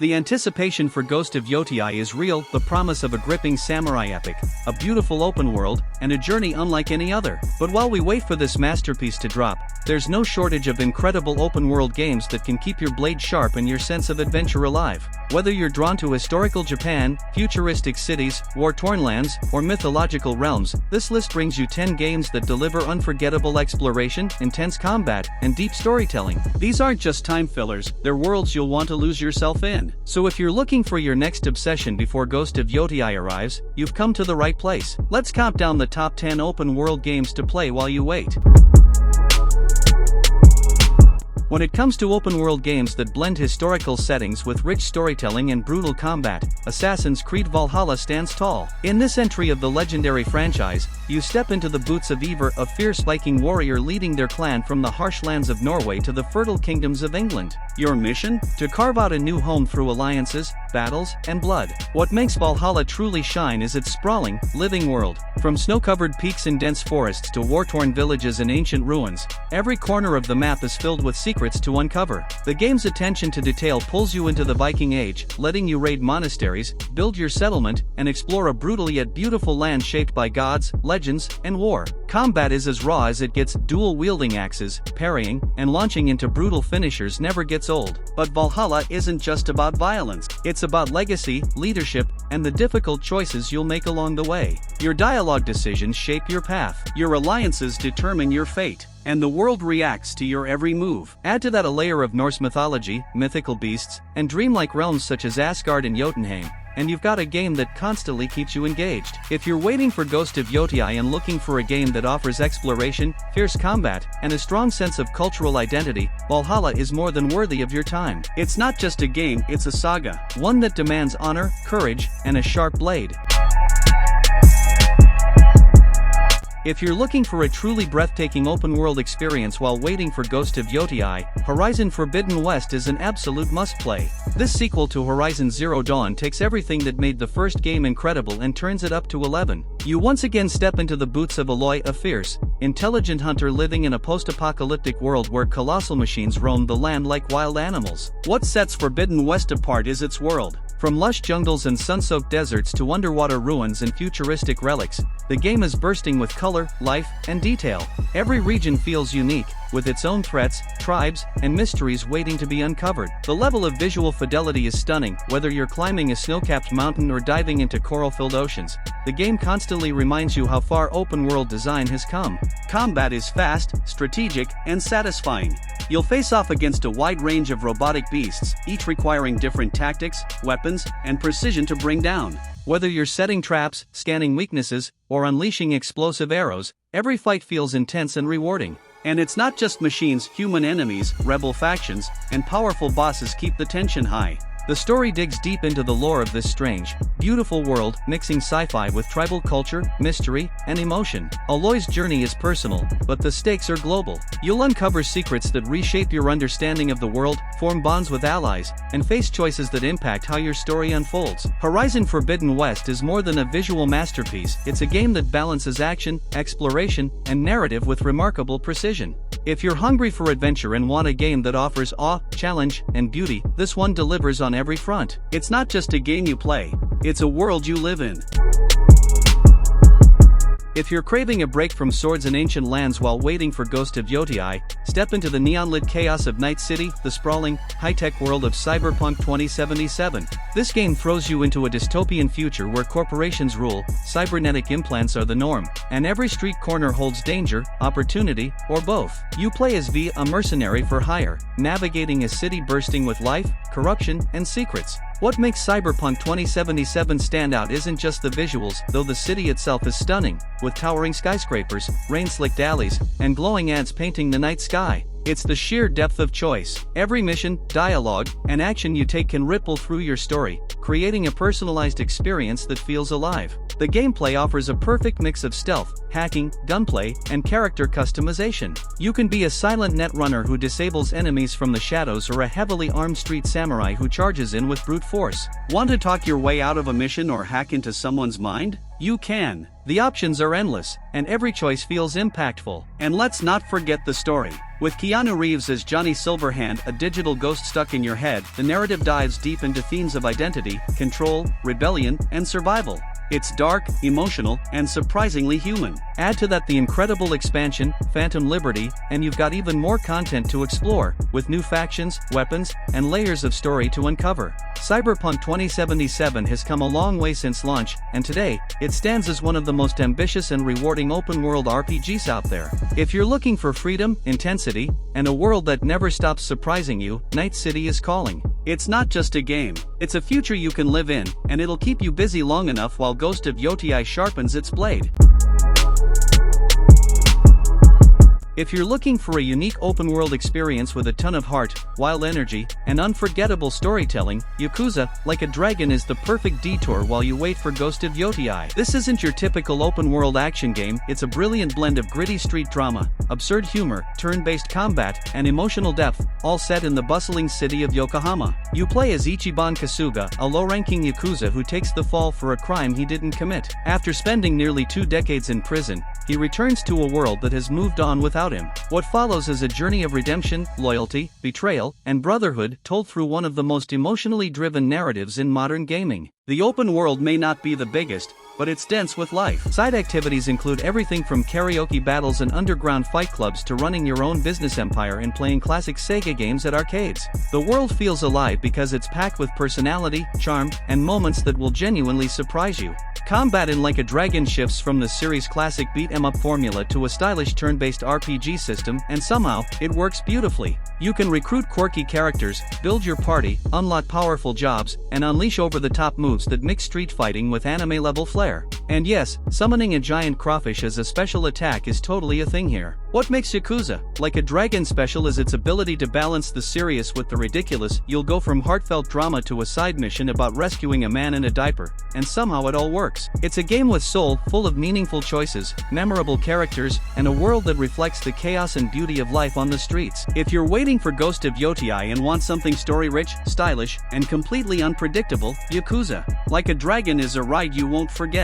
The anticipation for Ghost of Yotei is real, the promise of a gripping samurai epic, a beautiful open world, and a journey unlike any other. But while we wait for this masterpiece to drop, there's no shortage of incredible open-world games that can keep your blade sharp and your sense of adventure alive. Whether you're drawn to historical Japan, futuristic cities, war-torn lands, or mythological realms, this list brings you 10 games that deliver unforgettable exploration, intense combat, and deep storytelling. These aren't just time fillers, they're worlds you'll want to lose yourself in. So if you're looking for your next obsession before Ghost of Yotei arrives, you've come to the right place. Let's count down the top 10 open-world games to play while you wait. When it comes to open-world games that blend historical settings with rich storytelling and brutal combat, Assassin's Creed Valhalla stands tall. In this entry of the legendary franchise, you step into the boots of Eivor, a fierce Viking warrior leading their clan from the harsh lands of Norway to the fertile kingdoms of England. Your mission? To carve out a new home through alliances, battles, and blood. What makes Valhalla truly shine is its sprawling, living world. From snow-covered peaks and dense forests to war-torn villages and ancient ruins, every corner of the map is filled with secrets to uncover. The game's attention to detail pulls you into the Viking Age, letting you raid monasteries, build your settlement, and explore a brutal yet beautiful land shaped by gods, legends, and war. Combat is as raw as it gets, dual-wielding axes, parrying, and launching into brutal finishers never gets old. But Valhalla isn't just about violence, it's about legacy, leadership, and the difficult choices you'll make along the way. Your dialogue decisions shape your path, your alliances determine your fate, and the world reacts to your every move. Add to that a layer of Norse mythology, mythical beasts, and dreamlike realms such as Asgard and Jotunheim, and you've got a game that constantly keeps you engaged. If you're waiting for Ghost of Yotei and looking for a game that offers exploration, fierce combat, and a strong sense of cultural identity, Valhalla is more than worthy of your time. It's not just a game, it's a saga, one that demands honor, courage, and a sharp blade. If you're looking for a truly breathtaking open-world experience while waiting for Ghost of Yotei, Horizon Forbidden West is an absolute must-play. This sequel to Horizon Zero Dawn takes everything that made the first game incredible and turns it up to 11. You once again step into the boots of Aloy, a fierce, intelligent hunter living in a post-apocalyptic world where colossal machines roam the land like wild animals. What sets Forbidden West apart is its world. From lush jungles and sun-soaked deserts to underwater ruins and futuristic relics, the game is bursting with color, life, and detail. Every region feels unique, with its own threats, tribes, and mysteries waiting to be uncovered. The level of visual fidelity is stunning, whether you're climbing a snow-capped mountain or diving into coral-filled oceans. The game constantly reminds you how far open-world design has come. Combat is fast, strategic, and satisfying. You'll face off against a wide range of robotic beasts, each requiring different tactics, weapons, and precision to bring down. Whether you're setting traps, scanning weaknesses, or unleashing explosive arrows, every fight feels intense and rewarding. And it's not just machines, human enemies, rebel factions, and powerful bosses keep the tension high. The story digs deep into the lore of this strange, beautiful world, mixing sci-fi with tribal culture, mystery, and emotion. Aloy's journey is personal, but the stakes are global. You'll uncover secrets that reshape your understanding of the world, form bonds with allies, and face choices that impact how your story unfolds. Horizon Forbidden West is more than a visual masterpiece, it's a game that balances action, exploration, and narrative with remarkable precision. If you're hungry for adventure and want a game that offers awe, challenge, and beauty, this one delivers on every front. It's not just a game you play, it's a world you live in. If you're craving a break from swords and ancient lands while waiting for Ghost of Yotei, step into the neon-lit chaos of Night City, the sprawling, high-tech world of Cyberpunk 2077. This game throws you into a dystopian future where corporations rule, cybernetic implants are the norm, and every street corner holds danger, opportunity, or both. You play as V, a mercenary for hire, navigating a city bursting with life, corruption, and secrets. What makes Cyberpunk 2077 stand out isn't just the visuals, though the city itself is stunning, with towering skyscrapers, rain-slicked alleys, and glowing ads painting the night sky. It's the sheer depth of choice. Every mission, dialogue, and action you take can ripple through your story, creating a personalized experience that feels alive. The gameplay offers a perfect mix of stealth, hacking, gunplay, and character customization. You can be a silent netrunner who disables enemies from the shadows or a heavily armed street samurai who charges in with brute force. Want to talk your way out of a mission or hack into someone's mind? You can. The options are endless, and every choice feels impactful. And let's not forget the story. With Keanu Reeves as Johnny Silverhand, a digital ghost stuck in your head, the narrative dives deep into themes of identity, control, rebellion, and survival. It's dark, emotional, and surprisingly human. Add to that the incredible expansion, Phantom Liberty, and you've got even more content to explore, with new factions, weapons, and layers of story to uncover. Cyberpunk 2077 has come a long way since launch, and today, it stands as one of the most ambitious and rewarding open-world RPGs out there. If you're looking for freedom, intensity, and a world that never stops surprising you, Night City is calling. It's not just a game, it's a future you can live in, and it'll keep you busy long enough while Ghost of Yotei sharpens its blade. If you're looking for a unique open-world experience with a ton of heart, wild energy, and unforgettable storytelling, Yakuza, Like a Dragon is the perfect detour while you wait for Ghost of Yotei. This isn't your typical open-world action game, it's a brilliant blend of gritty street drama, absurd humor, turn-based combat, and emotional depth, all set in the bustling city of Yokohama. You play as Ichiban Kasuga, a low-ranking Yakuza who takes the fall for a crime he didn't commit. After spending nearly 2 decades in prison, he returns to a world that has moved on without him. What follows is a journey of redemption, loyalty, betrayal, and brotherhood told through one of the most emotionally driven narratives in modern gaming. The open world may not be the biggest, but it's dense with life. Side activities include everything from karaoke battles and underground fight clubs to running your own business empire and playing classic Sega games at arcades. The world feels alive because it's packed with personality, charm, and moments that will genuinely surprise you. Combat in Like a Dragon shifts from the series' classic beat-em-up formula to a stylish turn-based RPG system, and somehow, it works beautifully. You can recruit quirky characters, build your party, unlock powerful jobs, and unleash over-the-top moves that mix street fighting with anime-level flair. And yes, summoning a giant crawfish as a special attack is totally a thing here. What makes Yakuza, Like a Dragon special is its ability to balance the serious with the ridiculous. You'll go from heartfelt drama to a side mission about rescuing a man in a diaper, and somehow it all works. It's a game with soul, full of meaningful choices, memorable characters, and a world that reflects the chaos and beauty of life on the streets. If you're waiting for Ghost of Yotei and want something story-rich, stylish, and completely unpredictable, Yakuza, Like a Dragon is a ride you won't forget.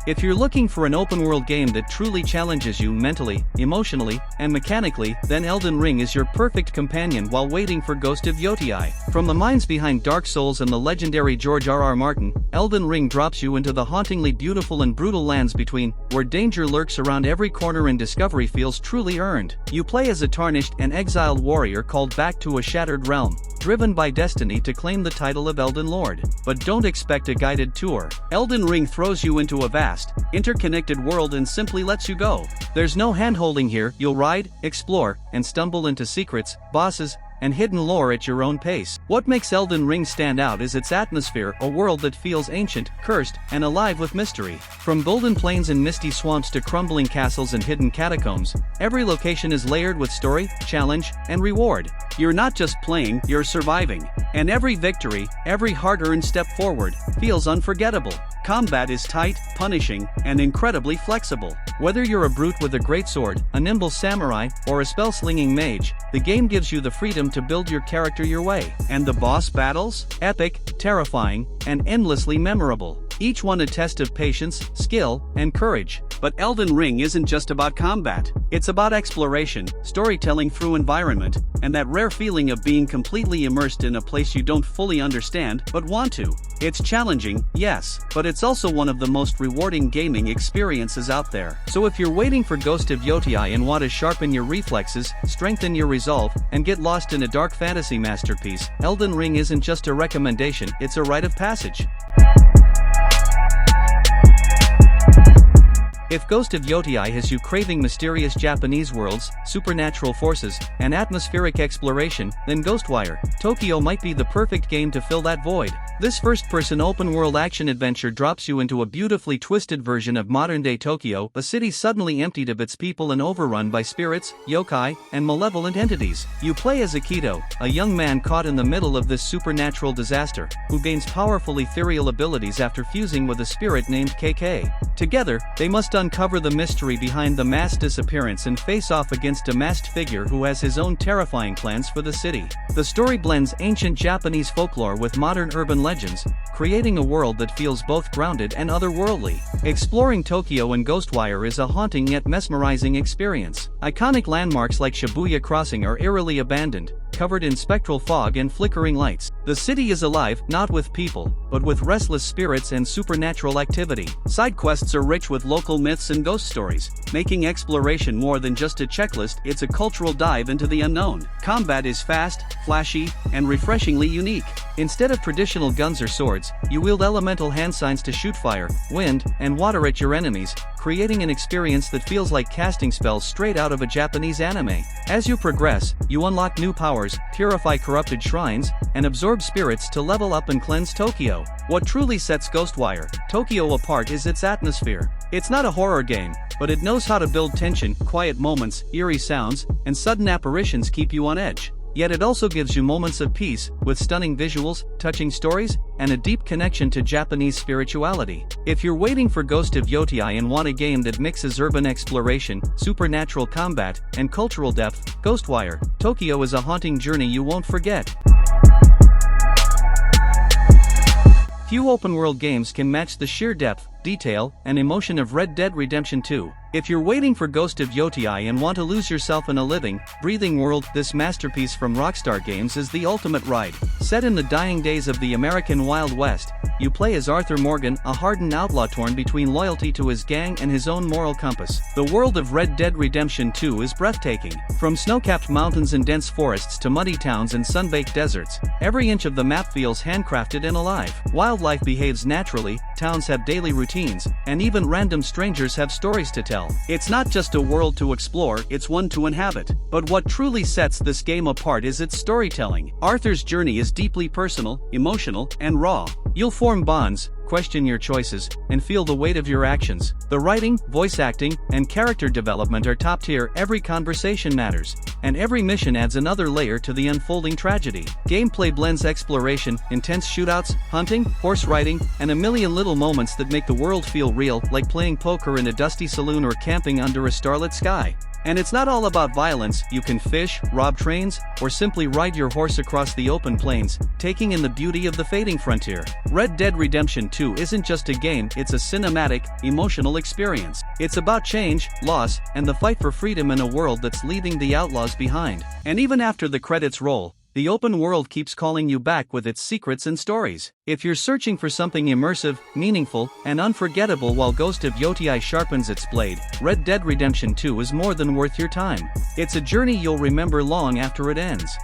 If you're looking for an open-world game that truly challenges you mentally, emotionally, and mechanically, then Elden Ring is your perfect companion while waiting for Ghost of Yotei. From the minds behind Dark Souls and the legendary George R.R. Martin, Elden Ring drops you into the hauntingly beautiful and brutal lands between, where danger lurks around every corner and discovery feels truly earned. You play as a tarnished and exiled warrior called back to a shattered realm, driven by destiny to claim the title of Elden Lord. But don't expect a guided tour. Elden Ring throws you into a vast, interconnected world and simply lets you go. There's no hand-holding here, you'll ride, explore, and stumble into secrets, bosses, and hidden lore at your own pace. What makes Elden Ring stand out is its atmosphere, a world that feels ancient, cursed, and alive with mystery. From golden plains and misty swamps to crumbling castles and hidden catacombs, every location is layered with story, challenge, and reward. You're not just playing, you're surviving. And every victory, every hard-earned step forward, feels unforgettable. Combat is tight, punishing, and incredibly flexible. Whether you're a brute with a greatsword, a nimble samurai, or a spell-slinging mage, the game gives you the freedom to build your character your way. And the boss battles? Epic, terrifying, and endlessly memorable. Each one a test of patience, skill, and courage. But Elden Ring isn't just about combat. It's about exploration, storytelling through environment, and that rare feeling of being completely immersed in a place you don't fully understand, but want to. It's challenging, yes, but it's also one of the most rewarding gaming experiences out there. So if you're waiting for Ghost of Yotei and want to sharpen your reflexes, strengthen your resolve, and get lost in a dark fantasy masterpiece, Elden Ring isn't just a recommendation, it's a rite of passage. If Ghost of Yotei has you craving mysterious Japanese worlds, supernatural forces, and atmospheric exploration, then Ghostwire Tokyo might be the perfect game to fill that void. This first-person open-world action-adventure drops you into a beautifully twisted version of modern-day Tokyo, a city suddenly emptied of its people and overrun by spirits, yokai, and malevolent entities. You play as Akito, a young man caught in the middle of this supernatural disaster, who gains powerful ethereal abilities after fusing with a spirit named KK. Together, they must uncover the mystery behind the mass disappearance and face off against a masked figure who has his own terrifying plans for the city. The story blends ancient Japanese folklore with modern urban legends, creating a world that feels both grounded and otherworldly. Exploring Tokyo in Ghostwire is a haunting yet mesmerizing experience. Iconic landmarks like Shibuya Crossing are eerily abandoned, covered in spectral fog and flickering lights. The city is alive, not with people, but with restless spirits and supernatural activity. Side quests are rich with local myths and ghost stories, making exploration more than just a checklist, it's a cultural dive into the unknown. Combat is fast, flashy, and refreshingly unique. Instead of traditional guns or swords, you wield elemental hand signs to shoot fire, wind, and water at your enemies, creating an experience that feels like casting spells straight out of a Japanese anime. As you progress, you unlock new powers, purify corrupted shrines, and absorb spirits to level up and cleanse Tokyo. What truly sets Ghostwire Tokyo apart is its atmosphere. It's not a horror game, but it knows how to build tension. Quiet moments, eerie sounds, and sudden apparitions keep you on edge. Yet it also gives you moments of peace, with stunning visuals, touching stories, and a deep connection to Japanese spirituality. If you're waiting for Ghost of Yotei and want a game that mixes urban exploration, supernatural combat, and cultural depth, Ghostwire Tokyo is a haunting journey you won't forget. Few open-world games can match the sheer depth, detail, and emotion of Red Dead Redemption 2. If you're waiting for Ghost of Yotei and want to lose yourself in a living, breathing world, this masterpiece from Rockstar Games is the ultimate ride. Set in the dying days of the American Wild West, you play as Arthur Morgan, a hardened outlaw torn between loyalty to his gang and his own moral compass. The world of Red Dead Redemption 2 is breathtaking. From snow-capped mountains and dense forests to muddy towns and sun-baked deserts, every inch of the map feels handcrafted and alive. Wildlife behaves naturally, towns have daily routines, and even random strangers have stories to tell. It's not just a world to explore, it's one to inhabit. But what truly sets this game apart is its storytelling. Arthur's journey is deeply personal, emotional, and raw. You'll form bonds, question your choices, and feel the weight of your actions. The writing, voice acting, and character development are top tier. Every conversation matters, and every mission adds another layer to the unfolding tragedy. Gameplay blends exploration, intense shootouts, hunting, horse riding, and a million little moments that make the world feel real, like playing poker in a dusty saloon or camping under a starlit sky. And it's not all about violence. You can fish, rob trains, or simply ride your horse across the open plains, taking in the beauty of the fading frontier. Red Dead Redemption 2 isn't just a game, it's a cinematic, emotional experience. It's about change, loss, and the fight for freedom in a world that's leaving the outlaws behind. And even after the credits roll, the open world keeps calling you back with its secrets and stories. If you're searching for something immersive, meaningful, and unforgettable while Ghost of Yotei sharpens its blade, Red Dead Redemption 2 is more than worth your time. It's a journey you'll remember long after it ends.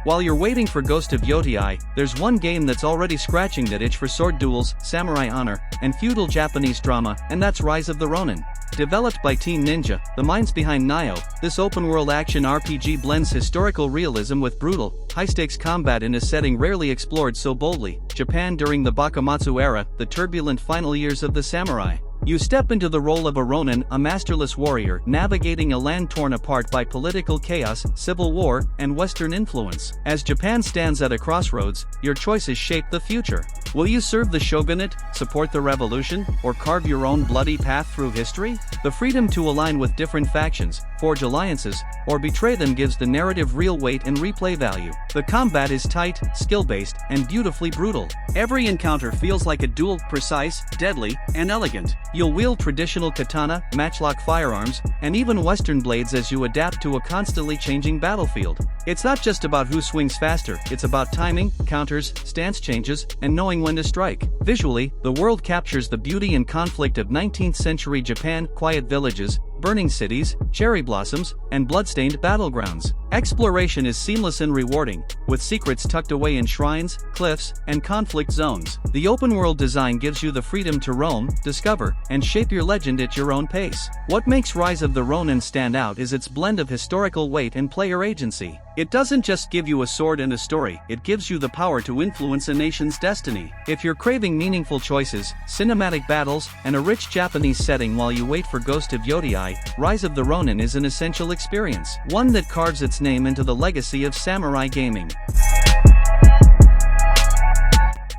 While you're waiting for Ghost of Yotei, there's one game that's already scratching that itch for sword duels, samurai honor, and feudal Japanese drama, and that's Rise of the Ronin. Developed by Team Ninja, the minds behind Nioh, this open-world action RPG blends historical realism with brutal, high-stakes combat in a setting rarely explored so boldly. Japan during the Bakumatsu era, the turbulent final years of the samurai. You step into the role of a Ronin, a masterless warrior navigating a land torn apart by political chaos, civil war, and Western influence. As Japan stands at a crossroads, your choices shape the future. Will you serve the shogunate, support the revolution, or carve your own bloody path through history? The freedom to align with different factions, forge alliances, or betray them gives the narrative real weight and replay value. The combat is tight, skill-based, and beautifully brutal. Every encounter feels like a duel, precise, deadly, and elegant. You'll wield traditional katana, matchlock firearms, and even Western blades as you adapt to a constantly changing battlefield. It's not just about who swings faster, it's about timing, counters, stance changes, and knowing when to strike. Visually, the world captures the beauty and conflict of 19th century Japan, quiet villages, burning cities, cherry blossoms, and bloodstained battlegrounds. Exploration is seamless and rewarding, with secrets tucked away in shrines, cliffs, and conflict zones. The open-world design gives you the freedom to roam, discover, and shape your legend at your own pace. What makes Rise of the Ronin stand out is its blend of historical weight and player agency. It doesn't just give you a sword and a story, it gives you the power to influence a nation's destiny. If you're craving meaningful choices, cinematic battles, and a rich Japanese setting while you wait for Ghost of Yotei, Rise of the Ronin is an essential experience, one that carves its name into the legacy of samurai gaming.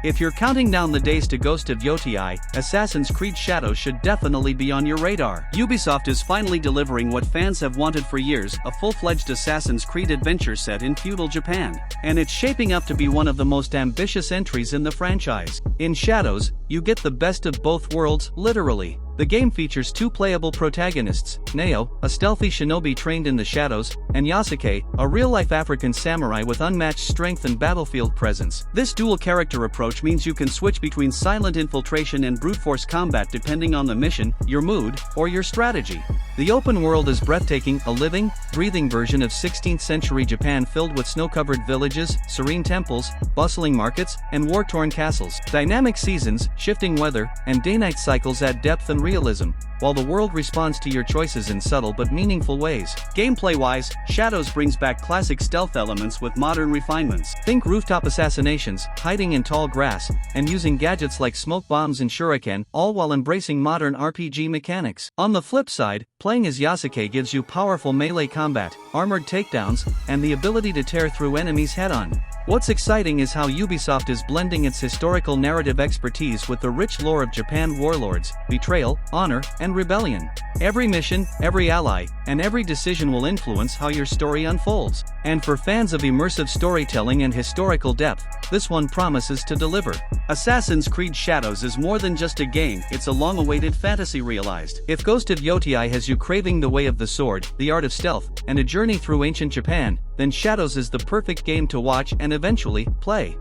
If you're counting down the days to Ghost of Yotei, Assassin's Creed Shadows should definitely be on your radar. Ubisoft is finally delivering what fans have wanted for years, a full-fledged Assassin's Creed adventure set in feudal Japan. And it's shaping up to be one of the most ambitious entries in the franchise. In Shadows, you get the best of both worlds, literally. The game features two playable protagonists, Neo, a stealthy shinobi trained in the shadows, and Yasuke, a real-life African samurai with unmatched strength and battlefield presence. This dual-character approach means you can switch between silent infiltration and brute force combat depending on the mission, your mood, or your strategy. The open world is breathtaking, a living, breathing version of 16th century Japan filled with snow-covered villages, serene temples, bustling markets, and war-torn castles. Dynamic seasons, shifting weather, and day-night cycles add depth and realism, while the world responds to your choices in subtle but meaningful ways. Gameplay-wise, Shadows brings back classic stealth elements with modern refinements. Think rooftop assassinations, hiding in tall grass, and using gadgets like smoke bombs and shuriken, all while embracing modern RPG mechanics. On the flip side, playing as Yasuke gives you powerful melee combat, armored takedowns, and the ability to tear through enemies head-on. What's exciting is how Ubisoft is blending its historical narrative expertise with the rich lore of Japan warlords, betrayal, honor, and rebellion. Every mission, every ally, and every decision will influence how your story unfolds. And for fans of immersive storytelling and historical depth, this one promises to deliver. Assassin's Creed Shadows is more than just a game, it's a long-awaited fantasy realized. If Ghost of Yotei has you craving the way of the sword, the art of stealth, and a journey through ancient Japan, then Shadows is the perfect game to watch and eventually play.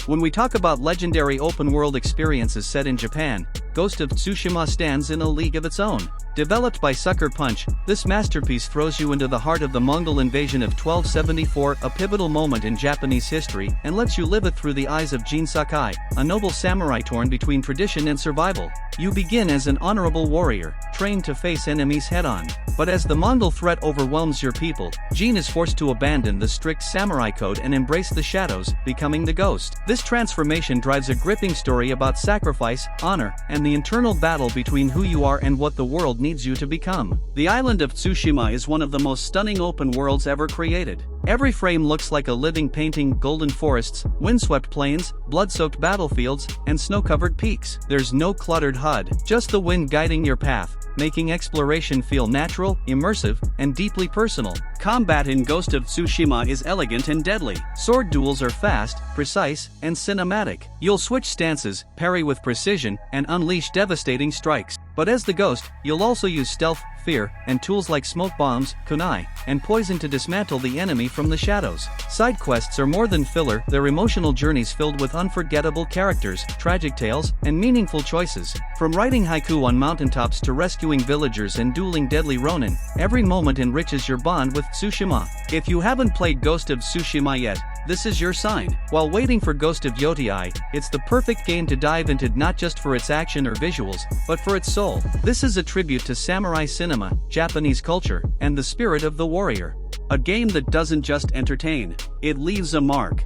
When we talk about legendary open-world experiences set in Japan, Ghost of Tsushima stands in a league of its own. Developed by Sucker Punch, this masterpiece throws you into the heart of the Mongol invasion of 1274, a pivotal moment in Japanese history, and lets you live it through the eyes of Jin Sakai, a noble samurai torn between tradition and survival. You begin as an honorable warrior, trained to face enemies head-on. But as the Mongol threat overwhelms your people, Jin is forced to abandon the strict samurai code and embrace the shadows, becoming the ghost. This transformation drives a gripping story about sacrifice, honor, and the internal battle between who you are and what the world needs you to become. The island of Tsushima is one of the most stunning open worlds ever created. Every frame looks like a living painting: golden forests, windswept plains, blood-soaked battlefields, and snow-covered peaks. There's no cluttered HUD, just the wind guiding your path, making exploration feel natural, immersive, and deeply personal. Combat in Ghost of Tsushima is elegant and deadly. Sword duels are fast, precise, and cinematic. You'll switch stances, parry with precision, and unleash devastating strikes. But as the ghost, you'll also use stealth, fear, and tools like smoke bombs, kunai, and poison to dismantle the enemy from the shadows. Side quests are more than filler, they're emotional journeys filled with unforgettable characters, tragic tales, and meaningful choices. From writing haiku on mountaintops to rescuing villagers and dueling deadly ronin, every moment enriches your bond with Tsushima. If you haven't played Ghost of Tsushima yet, this is your sign. While waiting for Ghost of Yotei, it's the perfect game to dive into, not just for its action or visuals, but for its soul. This is a tribute to samurai cinema, Japanese culture, and the spirit of the warrior. A game that doesn't just entertain, it leaves a mark.